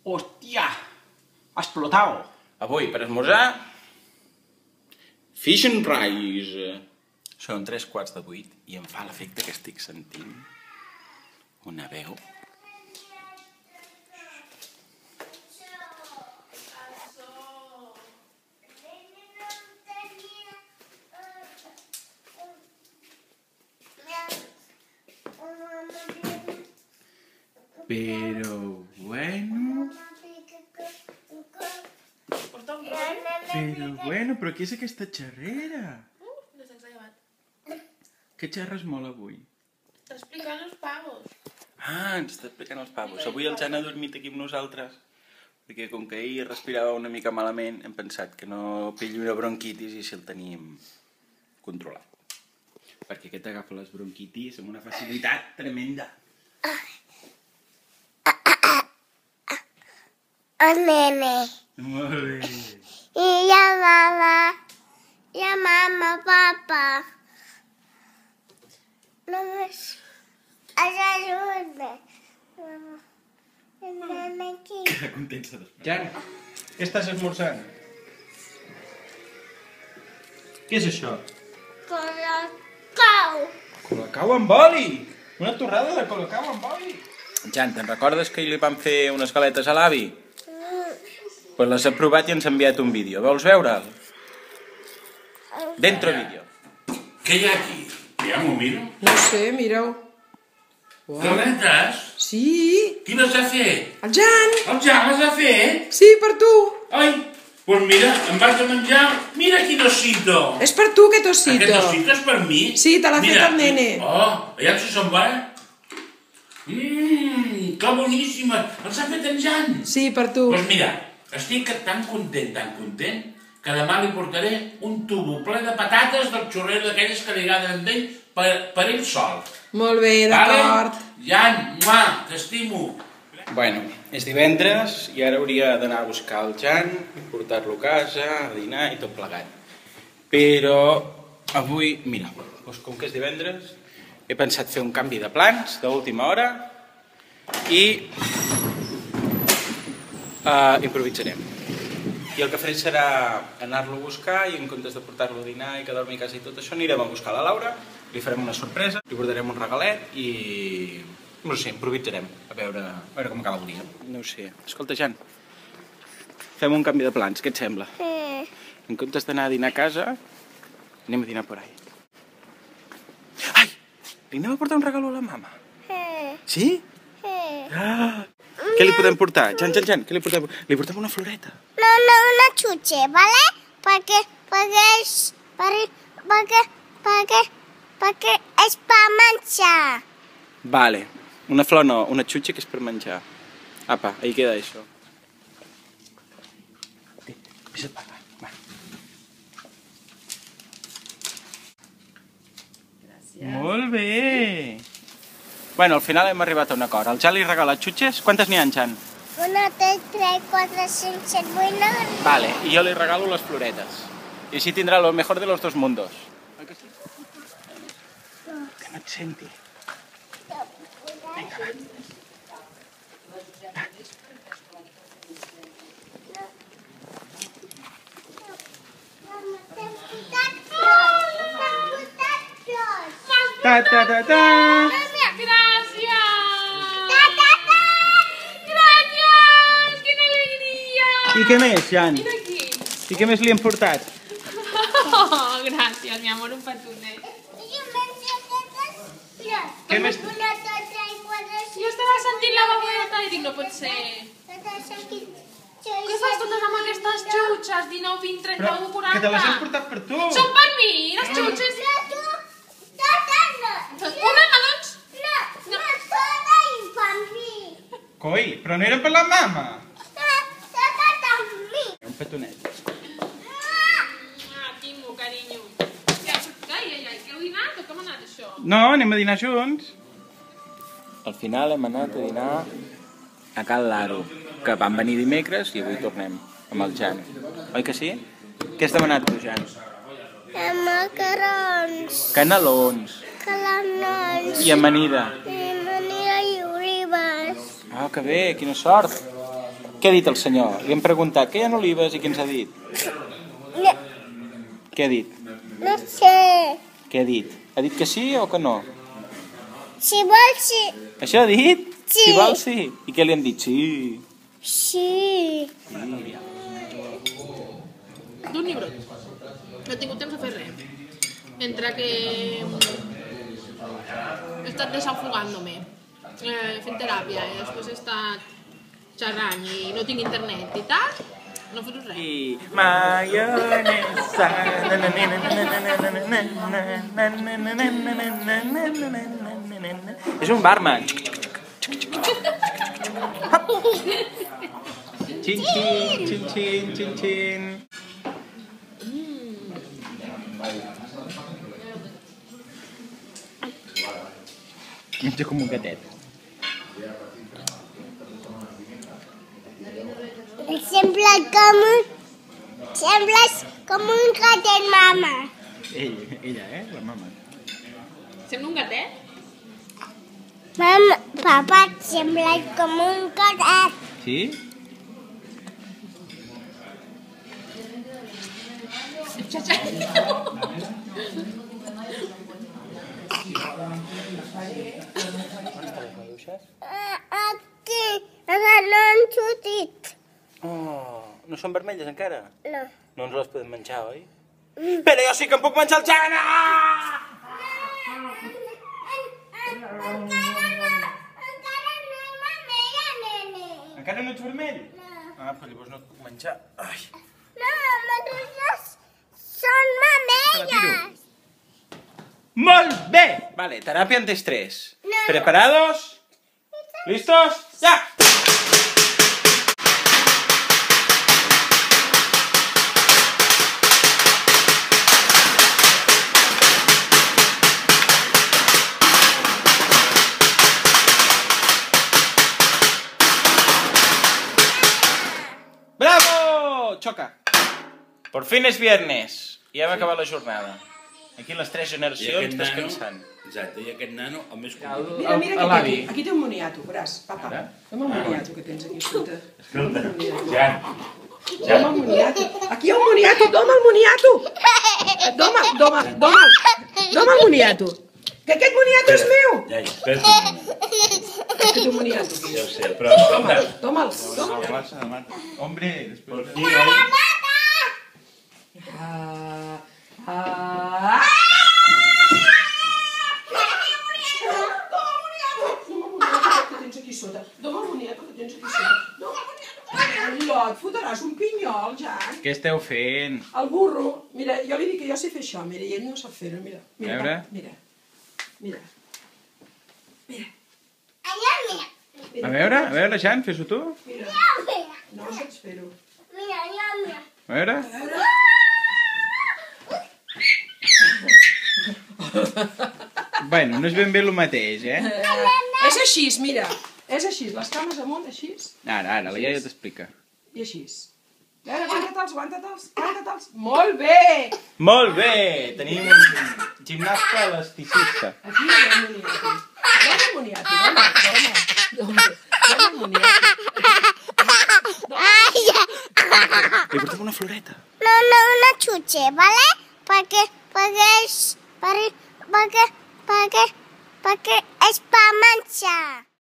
Hòstia! Ha explotado! Avui, per esmorzar, fish and rice. Són 7:45 i em fa l'efecte que estic sentint una veu. Pero bueno, però què és aquesta xerrera? No s'ha llevat. Què xerres molt avui? Està explicant els pavos. Ah, ens està explicant els pavos. Avui el Jan ha dormit aquí amb nosaltres, perquè com que ahir respirava una mica malament, hem pensat que no pilli una bronquitis i si el tenim controlat. Perquè aquest agafa les bronquitis amb una facilitat tremenda. El nene. Molt bé. I la mama. La mama, papa. Només els ajuda. El nene aquí. Que content s'ha despertat. Jan, què estàs esmorzant? Què és això? Colacau. Colacau amb oli! Una torrada de colacau amb oli! Jan, te'n recordes que li vam fer unes galetes a l'avi? Pues les ha provat i ens ha enviat un vídeo. Vols veure'l? Dentro vídeo. Què hi ha aquí? Ja m'ho miro. No sé, mira-ho. Galetes? Sí, Qui les ha fet? el Jan. El Jan les ha fet? Sí, per tu. Ai, doncs mira, em vas a menjar. Mira quin osito. És per tu aquest osito. Aquest osito és per mi? Sí, te l'ha fet Mira, el nene. Oh, aviam si se'n va. Que boníssima. Els ha fet en Jan. Sí, per tu. Doncs mira, estic tan content, que demà li portaré un tubo ple de patates del xorrero d'aquelles que li agraden amb ell per ell sol. Molt bé, d'acord. Jan, t'estimo. Bueno, és divendres i ara hauria d'anar a buscar el Jan, portar-lo a casa, a dinar i tot plegat. Però avui, mira, doncs com que és divendres, he pensat fer un canvi de plans d'última hora i improvisarem. I el que faré serà anar-lo a buscar i en comptes de portar-lo a dinar i quedar-me a casa i tot això, anirem a buscar la Laura, li farem una sorpresa, li portarem un regalet i... no sé, improvisarem, a veure com acaba el dia. No ho sé. Escolta, Jan, fem un canvi de plans, què et sembla? En comptes d'anar a dinar a casa, anem a dinar por ahí. Ai! Li anem a portar un regal a la mama? Sí? Ah! Què li podem portar? Jan, què li portem? Li portem una floreta. No, una xutxa, ¿vale? Perquè és per menjar. Vale. Una flor no, una xutxa que és per menjar. Apa, ahí queda això. Vés a pagar, va. Gràcies. Molt bé. Bueno, al final hem arribat a un acord. El Jan li regala xutxes. Quantes n'hi ha, Jan? 1, 2, 3, 4, 5, 7, 8, 9... Vale, i jo li regalo les floretes. I així tindrà lo mejor de los dos mundos. Que no et senti. Vinga, va. Ta ta ta ta. I què més, Jan? Mira aquí. I què més li hem portat? Oh, gràcies, mi amor, un petonet. Què més? Jo estava sentint la babeta i dic, no pot ser. Què fas totes amb aquestes xutxes? 19, 20, 31, 40? Que te les hem portat per tu. Són per mi, les xutxes. Una, doncs? Coi, però no eren per la mama. Un petonet. Timo, carinyo. Ai, que heu dinat o com ha anat això? No, anem a dinar junts. Al final hem anat a dinar a Cal Laro, que vam venir dimecres i avui tornem amb el Jan. Oi que sí? Què has demanat tu, Jan? Macarons. Canelons. Canelons. I amanida. I amanida i olives. Ah, que bé, quina sort. Què ha dit el senyor? Li hem preguntat que hi ha olives i què ens ha dit? No, Què ha dit? no sé. Què ha dit? Ha dit que sí o que no? Si vols, sí. Això ha dit? Sí. Si vol, sí. I què li hem dit? Sí. Sí. D'un llibrot. No he tingut temps de fer res. Entre que he estat desafogant-me, fent teràpia, i després he estat xerrant i no tinc internet i tal, no he fet res. I maionesa. És un barman. Xin, xin, xin, xin, xin, xin. Menja com un gatet. Sembles com un gatet, mama. Ella, la mama. Sembla un gatet? Mama, papa, sembles com un gatet. Sí? Aquí, no han sortit. Oh, no són vermelles encara? No. No ens les podem menjar, oi? Però jo sí que em puc menjar el Jana! Encara no ets vermell? No. Ah, però llavors no et puc menjar. Ai. No, nosaltres són mamelles. Molt bé! Vale, teràpia antiestrès. No. ¿Preparados? ¿Listos? ¡Ya! ¡Bravo! Choca. Por fin es viernes. I hem acabat la jornada. Aquí les 3 generacions descansant. Exacte, i aquest nano, el més Mira, mira, aquí té un moniato, veràs, papa. Dóna'm el moniato que tens aquí, escolta. Escolta, Jan. Dóna'm el moniato. Aquí hi ha un moniato, dóna'm el moniato. Dóna'm el moniato. Que aquest moniato és meu. Ja, espera un moment. És que té un moniato aquí. Ja ho sé, però escolta. Dóna'l. Hombre, Por fi, oi? Dóna'm el moniato que tens aquí sota. Allò, et fotràs un pinyol, Jan. què esteu fent? El burro, mira, jo li dic que jo sé fer això, mira, i ell no sap fer-ho, mira. A veure. Mira. A veure, Jan, fes-ho tu. Mira, no saps fer-ho. Mira. A veure. Bueno, no és ben bé el mateix, eh? És així, mira. És així, les cames amunt, així. Ara, la iaia t'explica. I així. A veure, aguanta-te'ls. Molt bé! Molt bé! Tenim un gimnasta elasticista. Aquí hi ha el moniato. Dóna el moniato, dóna el moniato. Li portem una floreta. No, una xuche, ¿vale? Perquè és per menjar.